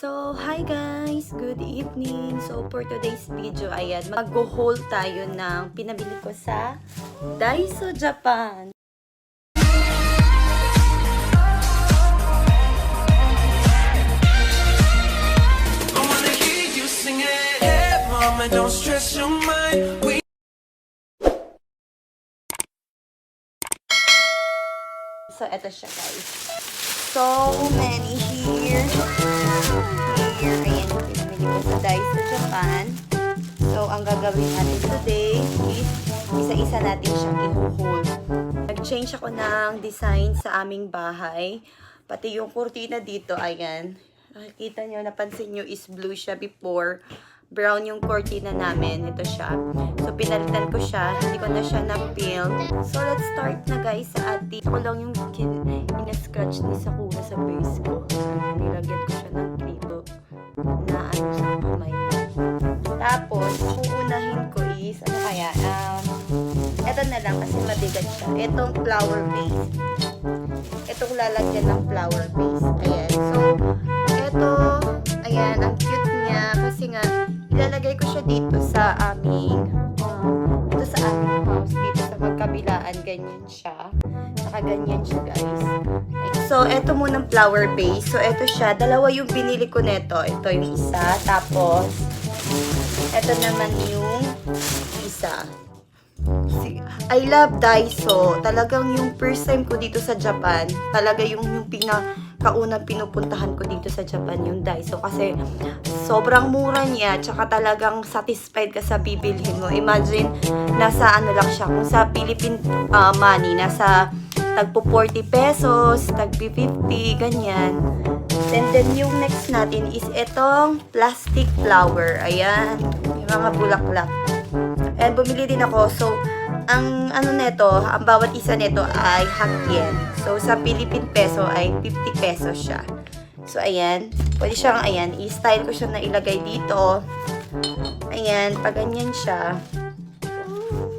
Hi guys! Good evening! So, for today's video, ayan, mag-haul tayo ng pinabili ko sa Daiso, Japan. Don't stress your mind. So, eto siya guys. So many here. Ayan, pinamili ko sa Daiso, Japan. So, ang gagawin natin today is isa-isa natin siyang i-haul. Nag-change ako ng design sa aming bahay. Pati yung kurtina dito, ayan. Nakikita nyo, napansin nyo is blue siya before. Brown yung cortina namin. Ito siya. So, pinalitan ko siya. Hindi ko na siya na-film. So, let's start na guys sa ating. Ako lang yung ina-scratch ni Sakura sa base ko. Nilagyan ko siya ng klito na ano sa kamay. Tapos, uunahin ko is, ano kaya? Ito na lang kasi mabigat siya. Itong flower base. Itong lalagyan ng flower base. Ayan. So, ito, ayan, ang cute niya. Kasi nga, ilalagay ko siya dito sa aming house, dito sa magkabilaan, ganyan siya. Nakaganyan siya, guys. So, eto munang flower base. So, eto siya. Dalawa yung binili ko neto. Ito yung isa. Tapos, eto naman yung isa. I love Daiso. Talagang yung first time ko dito sa Japan, talaga yung pinakaunang pinupuntahan ko dito sa Japan, yung Daiso. Kasi sobrang mura niya, tsaka talagang satisfied ka sa bibilhin mo. Imagine, nasa ano lang siya, kung sa Philippine money, nasa tagpo 40 pesos, tagpi 50, ganyan. And then yung next natin is itong plastic flower. Ayan, yung mga bulaklak. And bumili din ako. So, ang ano neto, ang bawat isa neto ay hakyen. So, sa Philippine peso ay 50 pesos siya. So, ayan. Pwede siyang, ayan, i-style ko siya na ilagay dito. Ayan, pag ganyan siya.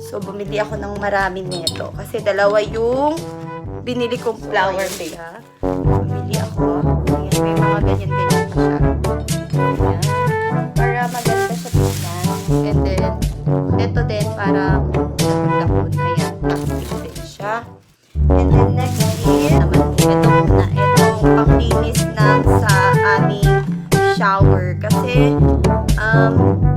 So, bumili ako ng marami neto. Kasi dalawa yung binili kong flower base. Bumili ako. Ayan, may mga ganyan-ganyan pa siya. Ayan. Para maganda siya tignan. And then, ito din para dahon. Ayan, plastic din siya. And then next is naman ito muna. Itong panglinis ng sa aming shower. Kasi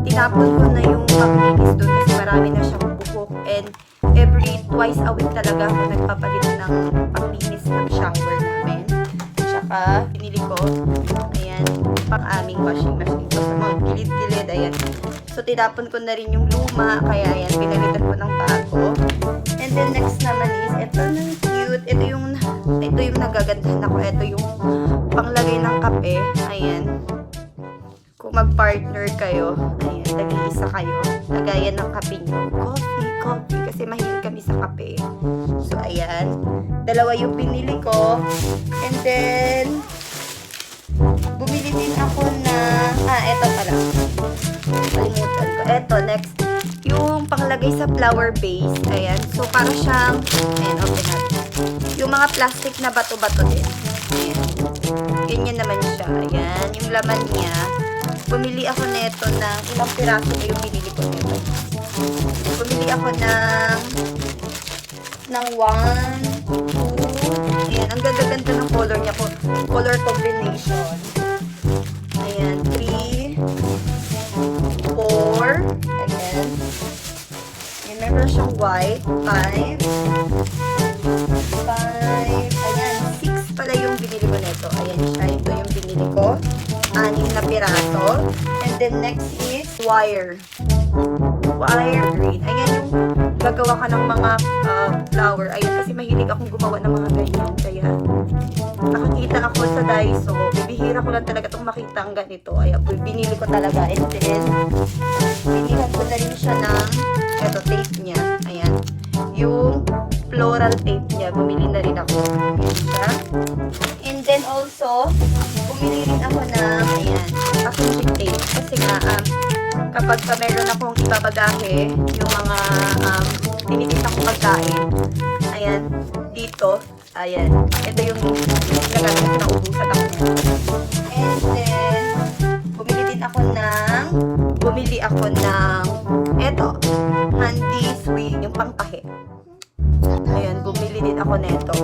tinapon ko na yung panglinis doon kasi marami na siyang buhok. And every twice a week talaga ako nagpapalit ng panglinis ng shower namin. Tsaka pinili ko, ayan, pang aming washing machine. So, sa mga gilid-gilid, ayan. So, tinapon ko na rin yung luma. Kaya, ayan, pinalitan ko ng bago. And then, next naman is, ito na cute. Ito yung nagagandahan ako. Ito yung panglagay ng kape. Ayan. Kung mag-partner kayo, ayan, nag-iisa kayo. Lagayan ng kape nyo. Coffee. Kasi mahilig kami sa kape. So, ayan. Dalawa yung pinili ko. And then, bumili din ako na, eto pala. Kalimutan ko. Eto, next. Yung panglagay sa flower base. Ayan. So, para siyang, ayan, open natin. Yung mga plastic na bato-bato din. Ayan. Ganyan naman siya. Ayan. Yung laman niya. Bumili ako neto ng, ilang piraso na yung binili ko neto. Bumili ako ng 1, 2, ayan. Ang ganda-ganda ng color niya. Color combination. Ayan. 3, 4, ayan. Meron siyang white. 5, ayan. 6 pala yung binili ko nito. Ayan siya. Ito yung binili ko. 6 na piraso. And then next is wire green. Ayan yung gagawa ka ng mga flower. Ayan, kasi mahilig akong gumawa ng mga ganyan. Kaya nakakita ako sa Daiso. Bibihira ko lang talaga itong makita ang ganito. Ayan, binili ko talaga. And then, binihan ko na rin siya ng eto, tape niya. Ayan. Yung floral tape niya. Bumili na rin ako. Ayan siya. And then also, bumili rin ako ng, ayan, packaging tape. Kasi nga, kapag meron akong ibabagahe, yung mga tinitinda kong pagkain, ayan, dito, ayan, ito yung nagamit na ubusan ako. And then, bumili ako ng eto, handy swing, yung pangtahi. Ayan, bumili din ako neto.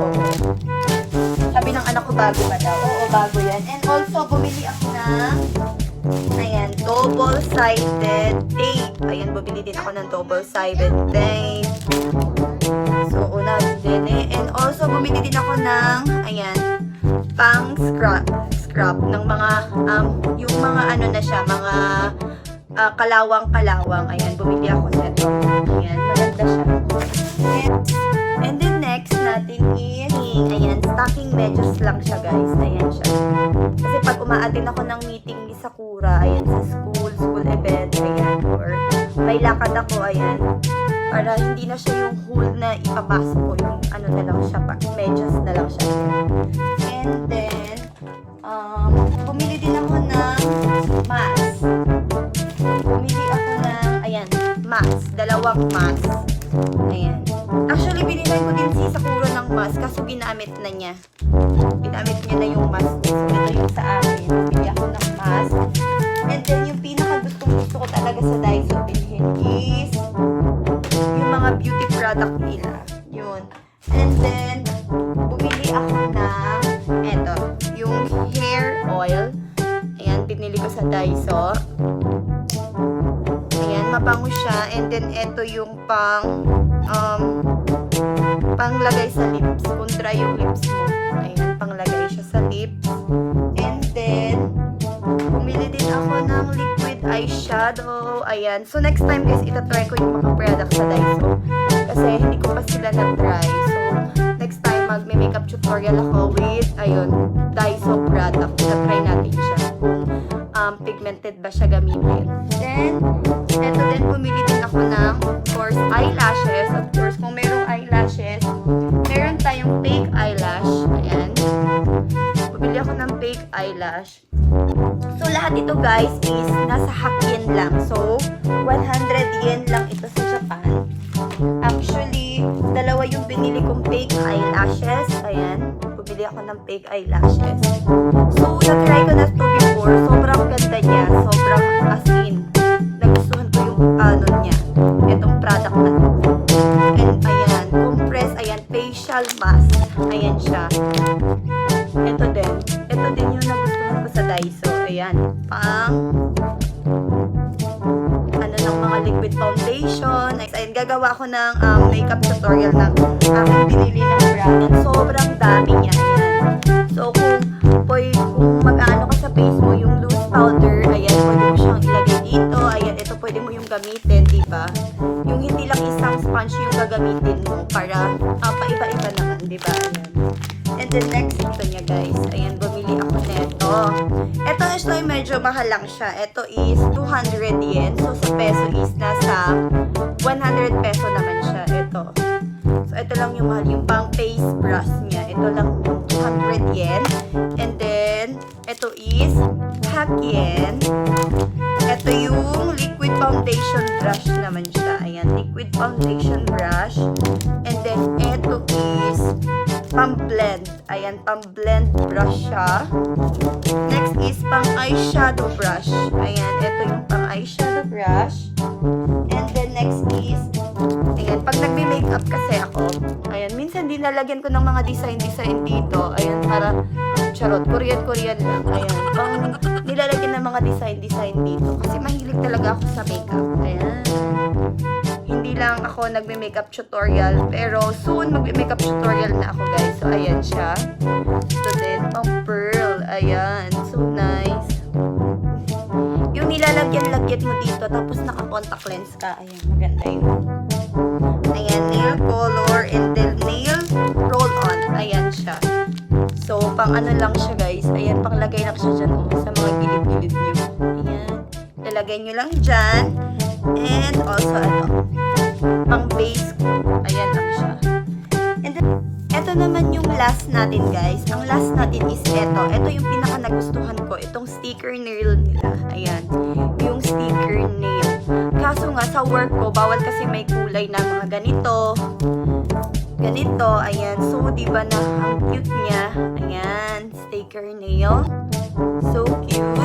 Sabi ng anak ko, bago ba daw? Oo, bago yan. And also, bumili ako ng, ayan, double-sided tape. Ayan, bumili din ako ng double-sided tape. So, una din eh. And also, bumili din ako ng, ayan, pang-scrap ng mga, yung mga ano na siya, mga kalawang-kalawang. Ayan, bumili ako nito. Ayan, maganda siya. And then next natin is, ayan, stocking medyas lang siya guys. Ayan siya. Kasi pag umaatin ako ng meeting ni Sakura, ayan, sa school event, ayan, or may lakad ako, ayan, para hindi na siya yung whole na ipapasok ko, yung ano na lang siya, medyas na lang siya. And then, bumili din ako ng mask. Bumili ako ng, ayan, mask. Dalawang mask. Ayan. Actually, binilan ko din si Sakura ng mask kaso ginamit na niya. Ginamit niya na yung mask niya. So, ito yung sa akin. Bili ako ng mask. And then, yung pinaka-gustong-gusto ko talaga sa Daiso bilhin is yung mga beauty product nila. Yun. And then, bumili ako ng eto, yung hair oil. Ayan, binili ko sa Daiso. Ayan, mabango siya. And then, eto yung panglagay sa lips. Kung dry yung lips mo. Ayan, panglagay siya sa lips. And then, bumili din ako ng liquid eyeshadow. Ayan. So, next time guys, itatry ko yung mga product sa Daiso. Kasi, hindi ko pa sila na-try. So, next time, magme-makeup tutorial ako with, ayun, Daiso product. Itatry natin siya. Kung pigmented ba siya gamitin. Then, eto din, bumili din ako ng, of course, eyelashes. Of course, kung merong eyelashes, meron tayong fake eyelash. Ayan. Bumili ako ng fake eyelash. So, lahat ito guys is nasa Hakien lang. So, 100 yen lang ito sa Japan. Actually, dalawa yung binili kong fake eyelashes. Ayan. Bumili ako ng fake eyelashes. So, na-try ko na ito before. Sobrang ganda niya. Sobrang as in. Nagustuhan ko yung ano niya. Itong product na ito. And ayan, compress. Ayan, facial mask. Ayan siya. Ito din. Ito din yung nagustuhan ko sa Daiso. Ayan. Ano ng mga liquid foundation. Ayan, gagawa ko ng makeup tutorial ng aking binili ng brand. Sobrang dami niya. Ayan. So, kung mag-ano ka sa face mo, yung loose powder, ayan, pwede mo siyang ilagay dito. Ayan, ito pwede mo yung gamitin, diba? Yung hindi lang isang sponge yung gagamitin mo para paiba-iba naman, diba? Ayan. And then next, ito niya guys. Ayan, bumili ako neto. Ito is medyo mahal lang siya. Ito is 200 yen. So, sa peso is nasa 100 peso naman siya. Ito. So, ito lang yung mahal. Yung pang face brush niya. Ito lang yung 200 yen. And then, ito is Hakien. Ito yung liquid foundation brush naman siya. Ayan, liquid foundation brush. And then, ito is pang-blend. Ayan, pang-blend brush siya. Next is pang-eyeshadow brush. Ayan, ito yung pang-eyeshadow brush. And then next is, ayan, pag nagme-makeup kasi ako, ayan, minsan dinalagyan ko ng mga design dito. Ayan, para, charot, Korean lang. Ayan, pang nilalagyan ng mga design dito. Kasi mahilig talaga ako sa makeup. Ayan. Hindi lang ako nagme-makeup tutorial, pero soon magme-makeup tutorial na ako guys. So, ayan siya. So, then, pang pearl. Ayan. So, nice. Yung nilalagyan-lagyan mo dito, tapos naka-contact lens ka. Ayan, maganda yun. Ayan, nail color and then nail roll-on. Ayan siya. So, pang ano lang siya guys. Ayan, pang lagay lang siya dyan sa mga gilid-gilid nyo. Ayan. Lalagay nyo lang dyan. And also, pang base ko. Ayan lang siya. And then, eto naman yung last natin guys. Ang last natin is eto. Eto yung pinaka nagustuhan ko. Itong sticker nail nila. Ayan. Yung sticker nail. Kaso nga sa work ko, bawal kasi may kulay na mga ganito. Ganito. Ayan. So, diba na ang cute niya. Ayan. Sticker nail. So cute.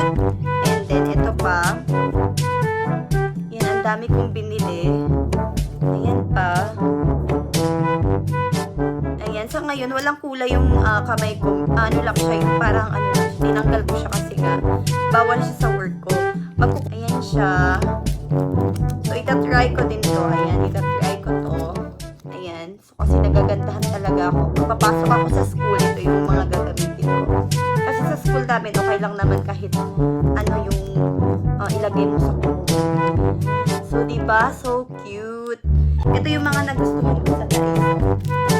And then, ito pa. kamay ko, nilak siya yung parang tinanggal ko siya kasi nga, bawal siya sa work ko. Ayan siya. So, itatry ko din to. Ayan, itatry ko to. Ayan. So, kasi nagagandahan talaga ako. Kung papasok ako sa school, ito yung mga gagamitin ko. Kasi sa school namin, okay lang naman kahit yung ilagay mo sa kuko. So, diba? So cute. Ito yung mga nagustuhan ko sa guys.